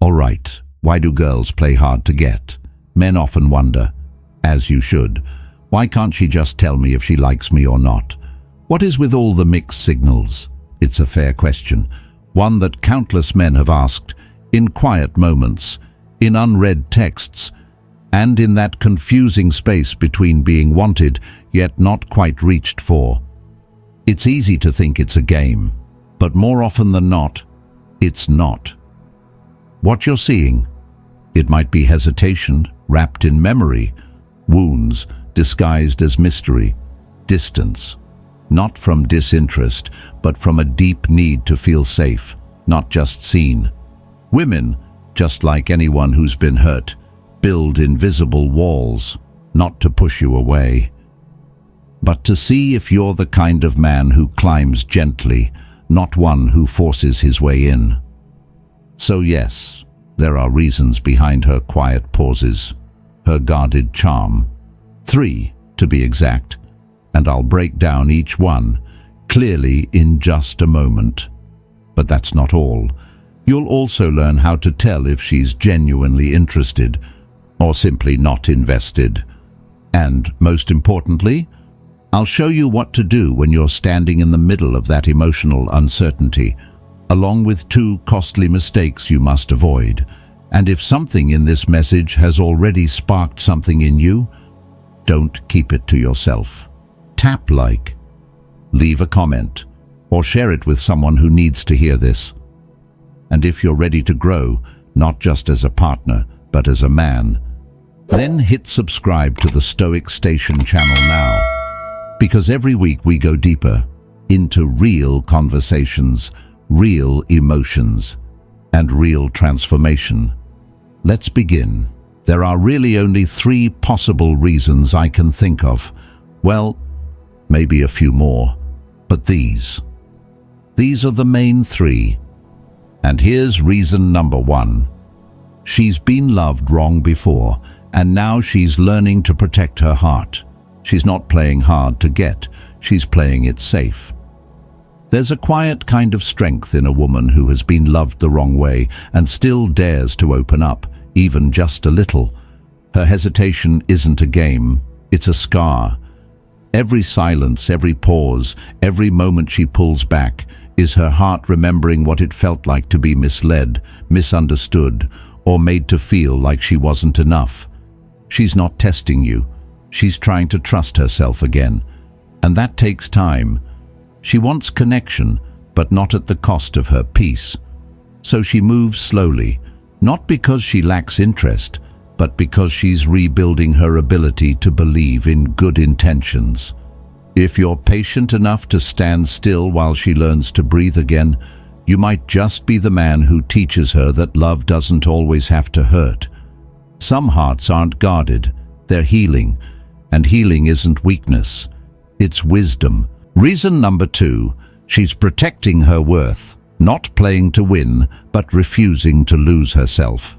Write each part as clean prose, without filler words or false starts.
Alright, why do girls play hard to get? Men often wonder, as you should, why can't she just tell me if she likes me or not? What is with all the mixed signals? It's a fair question, one that countless men have asked, in quiet moments, in unread texts, and in that confusing space between being wanted yet not quite reached for. It's easy to think it's a game, but more often than not, it's not. What you're seeing, it might be hesitation wrapped in memory, wounds disguised as mystery, distance, not from disinterest, but from a deep need to feel safe, not just seen. Women, just like anyone who's been hurt, build invisible walls, not to push you away, but to see if you're the kind of man who climbs gently, not one who forces his way in. So yes, there are reasons behind her quiet pauses, her guarded charm. 3, to be exact, and I'll break down each one, clearly in just a moment. But that's not all. You'll also learn how to tell if she's genuinely interested, or simply not invested. And, most importantly, I'll show you what to do when you're standing in the middle of that emotional uncertainty, along with 2 costly mistakes you must avoid. And if something in this message has already sparked something in you, don't keep it to yourself. Tap like, leave a comment, or share it with someone who needs to hear this. And if you're ready to grow, not just as a partner, but as a man, then hit subscribe to the Stoic Station channel now. Because every week we go deeper into real conversations, real emotions, and real transformation. Let's begin. There are really only 3 possible reasons I can think of. Well, maybe a few more, but these are the main 3. And here's reason number 1. She's been loved wrong before, and now she's learning to protect her heart. She's not playing hard to get, she's playing it safe. There's a quiet kind of strength in a woman who has been loved the wrong way and still dares to open up, even just a little. Her hesitation isn't a game, it's a scar. Every silence, every pause, every moment she pulls back is her heart remembering what it felt like to be misled, misunderstood, or made to feel like she wasn't enough. She's not testing you, she's trying to trust herself again. And that takes time. She wants connection, but not at the cost of her peace. So she moves slowly, not because she lacks interest, but because she's rebuilding her ability to believe in good intentions. If you're patient enough to stand still while she learns to breathe again, you might just be the man who teaches her that love doesn't always have to hurt. Some hearts aren't guarded, they're healing, and healing isn't weakness, it's wisdom. Reason number 2, she's protecting her worth, not playing to win, but refusing to lose herself.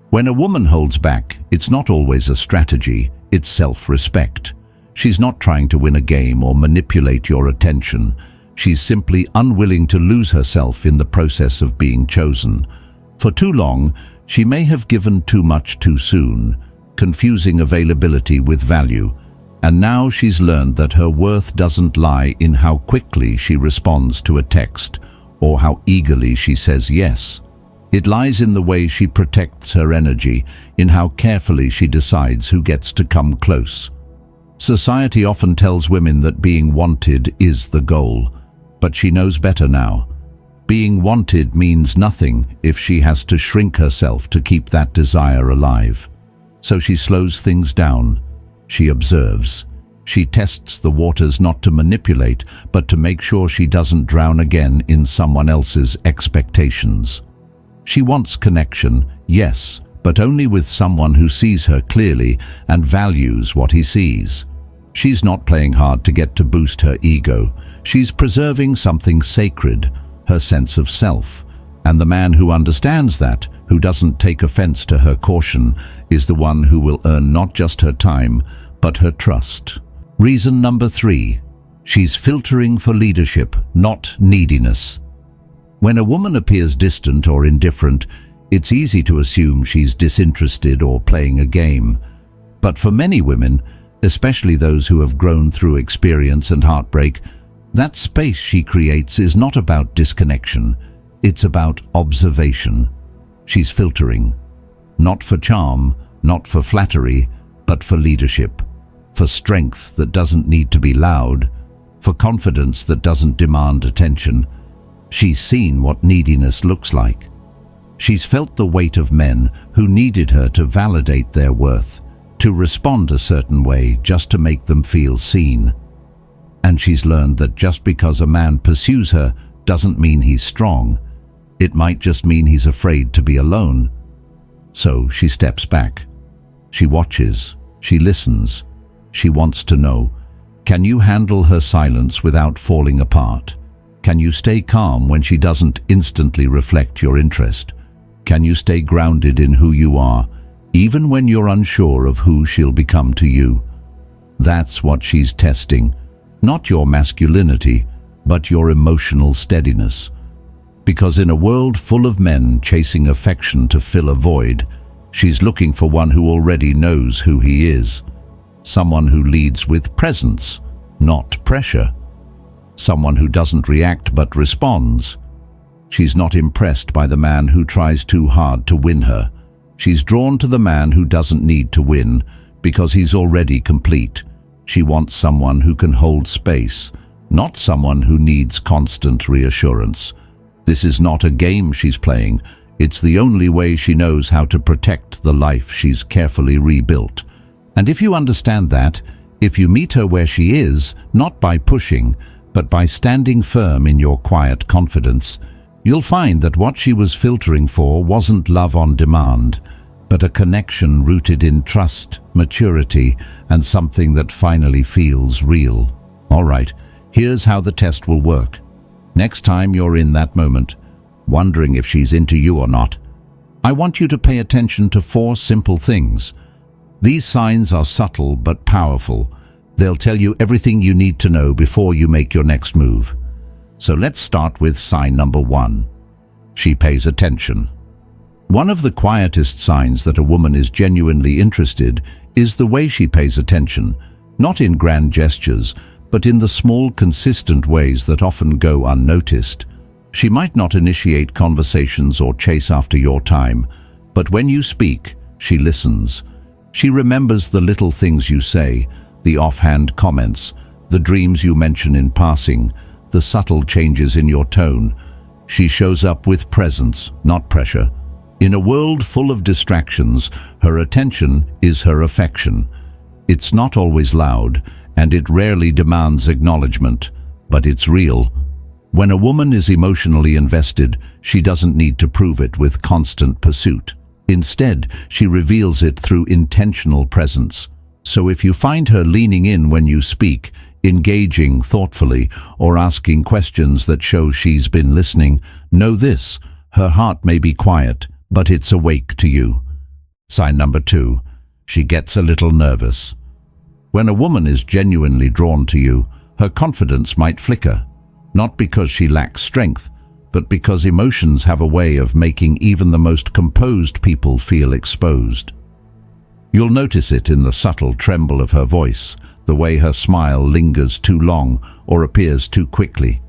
When a woman holds back, it's not always a strategy, it's self-respect. She's not trying to win a game or manipulate your attention. She's simply unwilling to lose herself in the process of being chosen. For too long, she may have given too much too soon, confusing availability with value. And now she's learned that her worth doesn't lie in how quickly she responds to a text or how eagerly she says yes. It lies in the way she protects her energy, in how carefully she decides who gets to come close. Society often tells women that being wanted is the goal, but she knows better now. Being wanted means nothing if she has to shrink herself to keep that desire alive. So she slows things down. She observes. She tests the waters not to manipulate, but to make sure she doesn't drown again in someone else's expectations. She wants connection, yes, but only with someone who sees her clearly and values what he sees. She's not playing hard to get to boost her ego. She's preserving something sacred, her sense of self. And the man who understands that, who doesn't take offense to her caution, is the one who will earn not just her time, but her trust. Reason number 3, she's filtering for leadership, not neediness. When a woman appears distant or indifferent, It's easy to assume she's disinterested or playing a game. But for many women, especially those who have grown through experience and heartbreak, that space she creates is not about disconnection. It's about observation. She's filtering. Not for charm, not for flattery, but for leadership. For strength that doesn't need to be loud. For confidence that doesn't demand attention. She's seen what neediness looks like. She's felt the weight of men who needed her to validate their worth, to respond a certain way just to make them feel seen. And she's learned that just because a man pursues her doesn't mean he's strong. It might just mean he's afraid to be alone. So she steps back. She watches. She listens. She wants to know, can you handle her silence without falling apart? Can you stay calm when she doesn't instantly reflect your interest? Can you stay grounded in who you are, even when you're unsure of who she'll become to you? That's what she's testing. Not your masculinity, but your emotional steadiness. Because in a world full of men chasing affection to fill a void, she's looking for one who already knows who he is. Someone who leads with presence, not pressure. Someone who doesn't react but responds. She's not impressed by the man who tries too hard to win her. She's drawn to the man who doesn't need to win because he's already complete. She wants someone who can hold space, not someone who needs constant reassurance. This is not a game she's playing. It's the only way she knows how to protect the life she's carefully rebuilt. And if you understand that, if you meet her where she is, not by pushing, but by standing firm in your quiet confidence, you'll find that what she was filtering for wasn't love on demand, but a connection rooted in trust, maturity, and something that finally feels real. All right, here's how the test will work. Next time you're in that moment, wondering if she's into you or not, I want you to pay attention to 4 simple things. These signs are subtle but powerful. They'll tell you everything you need to know before you make your next move. So let's start with sign number 1. She pays attention. One of the quietest signs that a woman is genuinely interested is the way she pays attention, not in grand gestures, but in the small, consistent ways that often go unnoticed. She might not initiate conversations or chase after your time, but when you speak, she listens. She remembers the little things you say, the offhand comments, the dreams you mention in passing, the subtle changes in your tone. She shows up with presence, not pressure. In a world full of distractions, her attention is her affection. It's not always loud, and it rarely demands acknowledgement, but it's real. When a woman is emotionally invested, she doesn't need to prove it with constant pursuit. Instead, she reveals it through intentional presence. So if you find her leaning in when you speak, engaging thoughtfully, or asking questions that show she's been listening, know this: her heart may be quiet, but it's awake to you. Sign number 2. She gets a little nervous. When a woman is genuinely drawn to you, her confidence might flicker, not because she lacks strength, but because emotions have a way of making even the most composed people feel exposed. You'll notice it in the subtle tremble of her voice, the way her smile lingers too long or appears too quickly.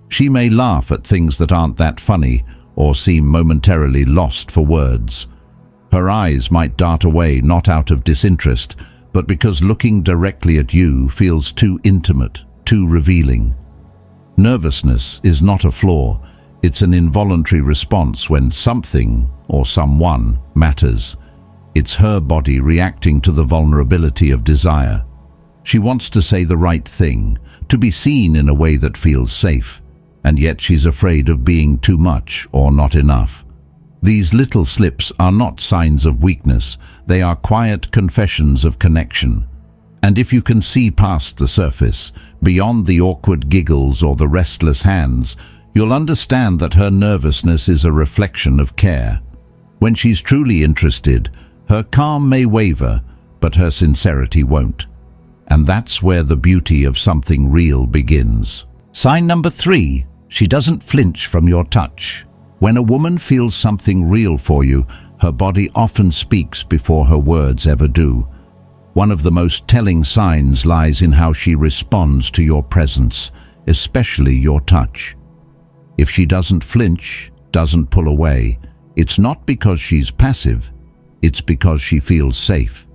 She may laugh at things that aren't that funny or seem momentarily lost for words. Her eyes might dart away not out of disinterest, but because looking directly at you feels too intimate, too revealing. Nervousness is not a flaw. It's an involuntary response when something or someone matters. It's her body reacting to the vulnerability of desire. She wants to say the right thing, to be seen in a way that feels safe, and yet she's afraid of being too much or not enough. These little slips are not signs of weakness, they are quiet confessions of connection. And if you can see past the surface, beyond the awkward giggles or the restless hands, you'll understand that her nervousness is a reflection of care. When she's truly interested, her calm may waver, but her sincerity won't. And that's where the beauty of something real begins. Sign number 3. She doesn't flinch from your touch. When a woman feels something real for you, her body often speaks before her words ever do. One of the most telling signs lies in how she responds to your presence, especially your touch. If she doesn't flinch, doesn't pull away, it's not because she's passive, it's because she feels safe.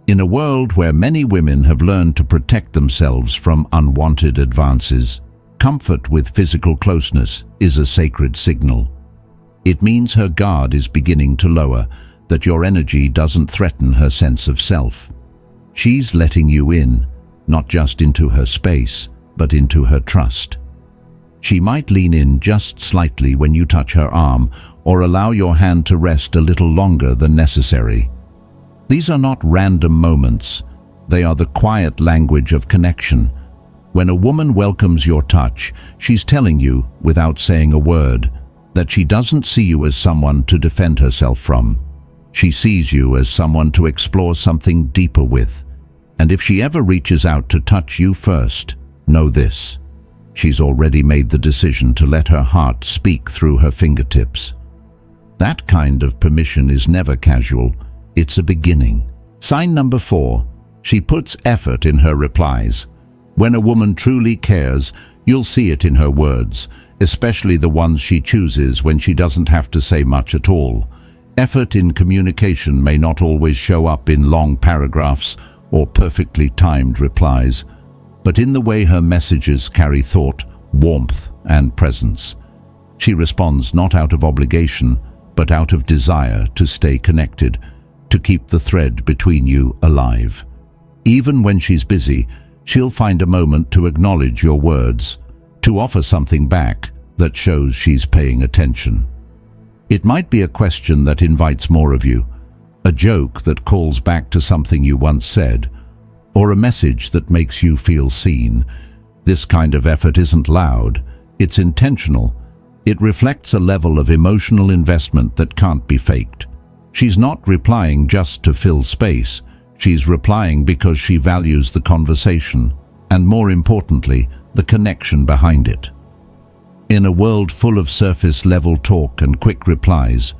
In a world where many women have learned to protect themselves from unwanted advances, comfort with physical closeness is a sacred signal. It means her guard is beginning to lower, that your energy doesn't threaten her sense of self. She's letting you in, not just into her space, but into her trust. She might lean in just slightly when you touch her arm, or allow your hand to rest a little longer than necessary. These are not random moments. They are the quiet language of connection. When a woman welcomes your touch, she's telling you, without saying a word, that she doesn't see you as someone to defend herself from. She sees you as someone to explore something deeper with. And if she ever reaches out to touch you first, know this: she's already made the decision to let her heart speak through her fingertips. That kind of permission is never casual. It's a beginning. Sign number 4. She puts effort in her replies. When a woman truly cares, you'll see it in her words, especially the ones she chooses when she doesn't have to say much at all. Effort in communication may not always show up in long paragraphs or perfectly timed replies, but in the way her messages carry thought, warmth, and presence. She responds not out of obligation, but out of desire to stay connected, to keep the thread between you alive. Even when she's busy, she'll find a moment to acknowledge your words, to offer something back that shows she's paying attention. It might be a question that invites more of you, a joke that calls back to something you once said, or a message that makes you feel seen. This kind of effort isn't loud, it's intentional. It reflects a level of emotional investment that can't be faked. She's not replying just to fill space. She's replying because she values the conversation, and more importantly, the connection behind it. In a world full of surface-level talk and quick replies,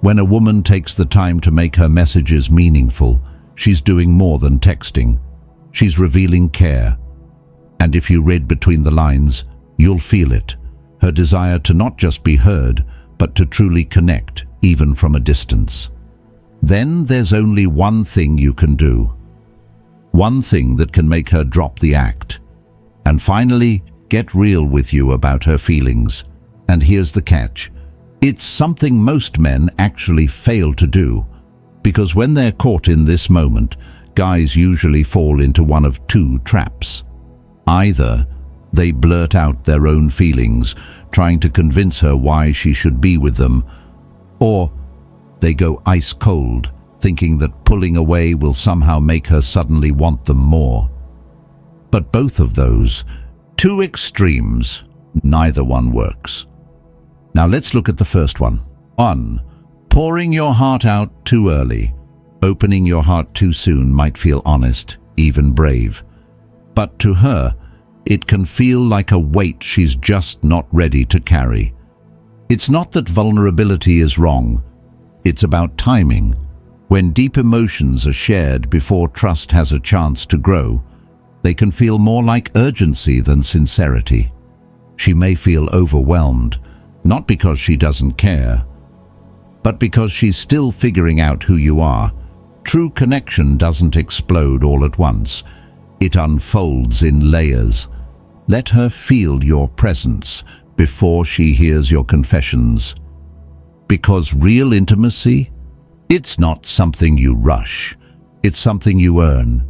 when a woman takes the time to make her messages meaningful, she's doing more than texting. She's revealing care. And if you read between the lines, you'll feel it. Her desire to not just be heard, but to truly connect, even from a distance. Then there's only one thing you can do. One thing that can make her drop the act. And finally, get real with you about her feelings. And here's the catch. It's something most men actually fail to do, because when they're caught in this moment, guys usually fall into one of two traps. Either they blurt out their own feelings, trying to convince her why she should be with them, or they go ice cold, thinking that pulling away will somehow make her suddenly want them more. But both of those, two extremes, neither one works. Now let's look at the first one. 1. Pouring your heart out too early. Opening your heart too soon might feel honest, even brave. But to her, it can feel like a weight she's just not ready to carry. It's not that vulnerability is wrong. It's about timing. When deep emotions are shared before trust has a chance to grow, they can feel more like urgency than sincerity. She may feel overwhelmed, not because she doesn't care, but because she's still figuring out who you are. True connection doesn't explode all at once. It unfolds in layers. Let her feel your presence before she hears your confessions. Because real intimacy, it's not something you rush. It's something you earn,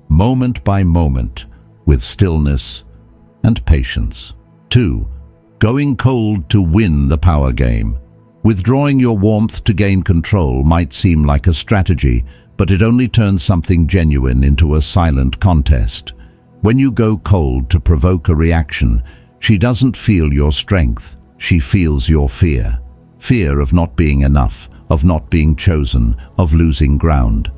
moment by moment, with stillness and patience. 2. Going cold to win the power game. Withdrawing your warmth to gain control might seem like a strategy, but it only turns something genuine into a silent contest. When you go cold to provoke a reaction, she doesn't feel your strength, she feels your fear. Fear of not being enough, of not being chosen, of losing ground.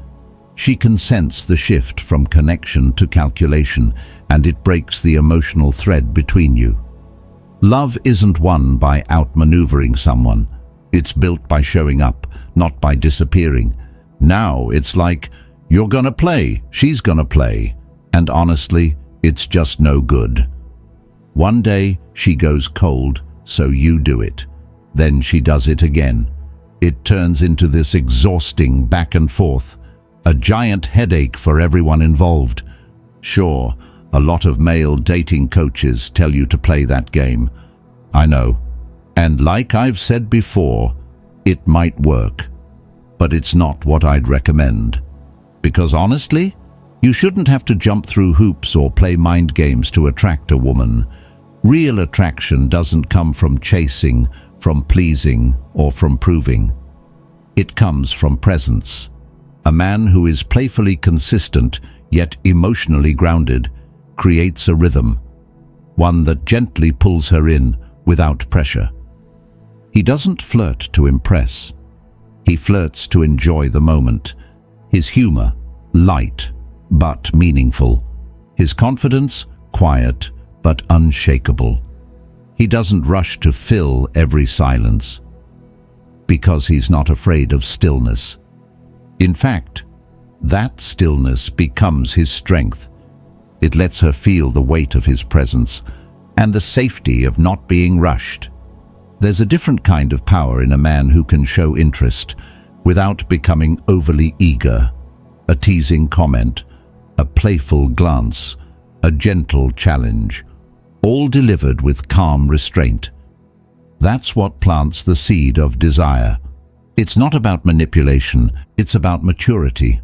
She can sense the shift from connection to calculation, and it breaks the emotional thread between you. Love isn't won by outmaneuvering someone. It's built by showing up, not by disappearing. Now it's like, you're gonna play, she's gonna play. And honestly, it's just no good. One day, she goes cold, so you do it. Then she does it again. It turns into this exhausting back and forth, a giant headache for everyone involved. Sure, a lot of male dating coaches tell you to play that game. I know. And like I've said before, it might work. But it's not what I'd recommend. Because honestly, you shouldn't have to jump through hoops or play mind games to attract a woman. Real attraction doesn't come from chasing, from pleasing, or from proving. It comes from presence. A man who is playfully consistent, yet emotionally grounded, creates a rhythm, one that gently pulls her in without pressure. He doesn't flirt to impress. He flirts to enjoy the moment. His humor, light but meaningful. His confidence, quiet but unshakable. He doesn't rush to fill every silence, because he's not afraid of stillness. In fact, that stillness becomes his strength. It lets her feel the weight of his presence and the safety of not being rushed. There's a different kind of power in a man who can show interest without becoming overly eager. A teasing comment, a playful glance, a gentle challenge, all delivered with calm restraint. That's what plants the seed of desire. It's not about manipulation, it's about maturity.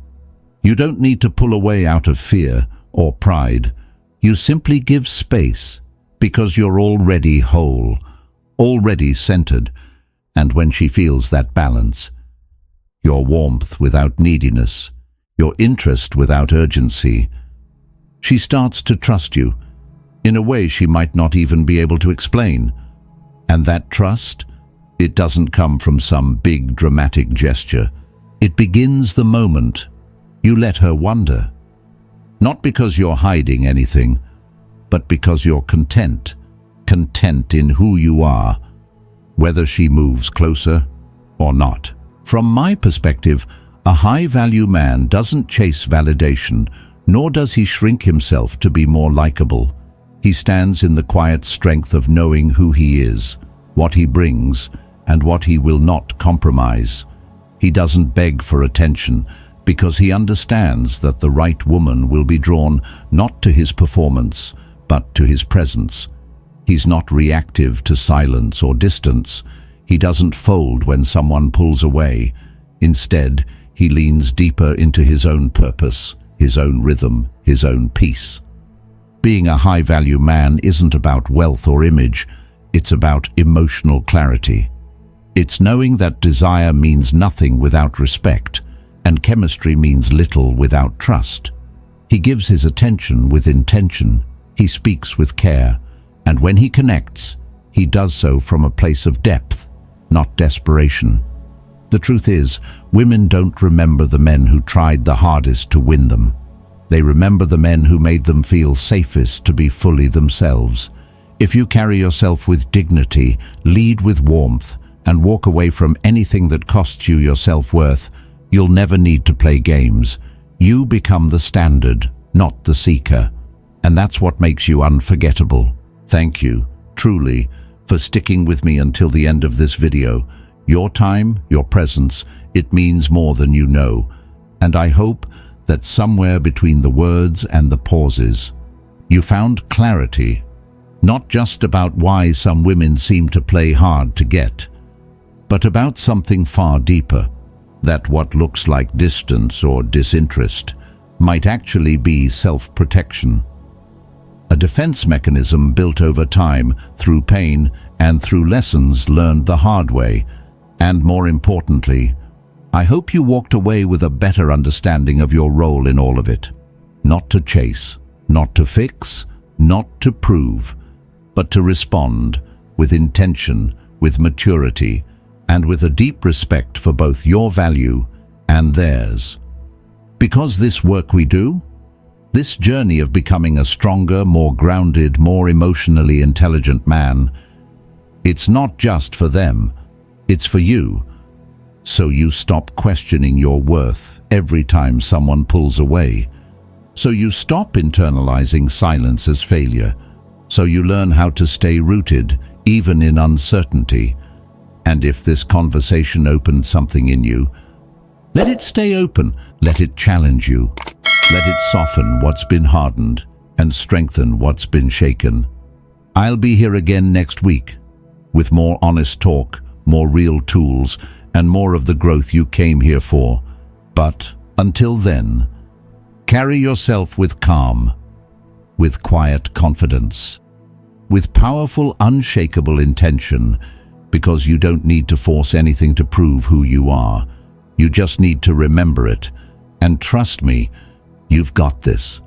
You don't need to pull away out of fear or pride. You simply give space because you're already whole, already centered, and when she feels that balance, your warmth without neediness, your interest without urgency, she starts to trust you in a way she might not even be able to explain. And that trust, it doesn't come from some big dramatic gesture. It begins the moment you let her wonder. Not because you're hiding anything, but because you're content in who you are, whether she moves closer or not. From my perspective, a high-value man doesn't chase validation, nor does he shrink himself to be more likable. He stands in the quiet strength of knowing who he is, what he brings, and what he will not compromise. He doesn't beg for attention because he understands that the right woman will be drawn not to his performance, but to his presence. He's not reactive to silence or distance. He doesn't fold when someone pulls away. Instead, he leans deeper into his own purpose, his own rhythm, his own peace. Being a high-value man isn't about wealth or image. It's about emotional clarity. It's knowing that desire means nothing without respect, and chemistry means little without trust. He gives his attention with intention. He speaks with care, and when he connects, he does so from a place of depth, not desperation. The truth is, women don't remember the men who tried the hardest to win them. They remember the men who made them feel safest to be fully themselves. If you carry yourself with dignity, lead with warmth, and walk away from anything that costs you your self-worth, you'll never need to play games. You become the standard, not the seeker. And that's what makes you unforgettable. Thank you, truly, for sticking with me until the end of this video. Your time, your presence, it means more than you know. And I hope that somewhere between the words and the pauses, you found clarity, not just about why some women seem to play hard to get, but about something far deeper, that what looks like distance or disinterest might actually be self-protection. A defense mechanism built over time through pain and through lessons learned the hard way. And more importantly, I hope you walked away with a better understanding of your role in all of it. Not to chase, not to fix, not to prove, but to respond with intention, with maturity, and with a deep respect for both your value and theirs. Because this work we do, this journey of becoming a stronger, more grounded, more emotionally intelligent man, It's not just for them, it's for you. So you stop questioning your worth every time someone pulls away. So you stop internalizing silence as failure. So you learn how to stay rooted, even in uncertainty. And if this conversation opened something in you, let it stay open, let it challenge you. Let it soften what's been hardened and strengthen what's been shaken. I'll be here again next week with more honest talk, more real tools, and more of the growth you came here for. But until then, carry yourself with calm, with quiet confidence, with powerful, unshakable intention, because you don't need to force anything to prove who you are. You just need to remember it. And trust me, you've got this.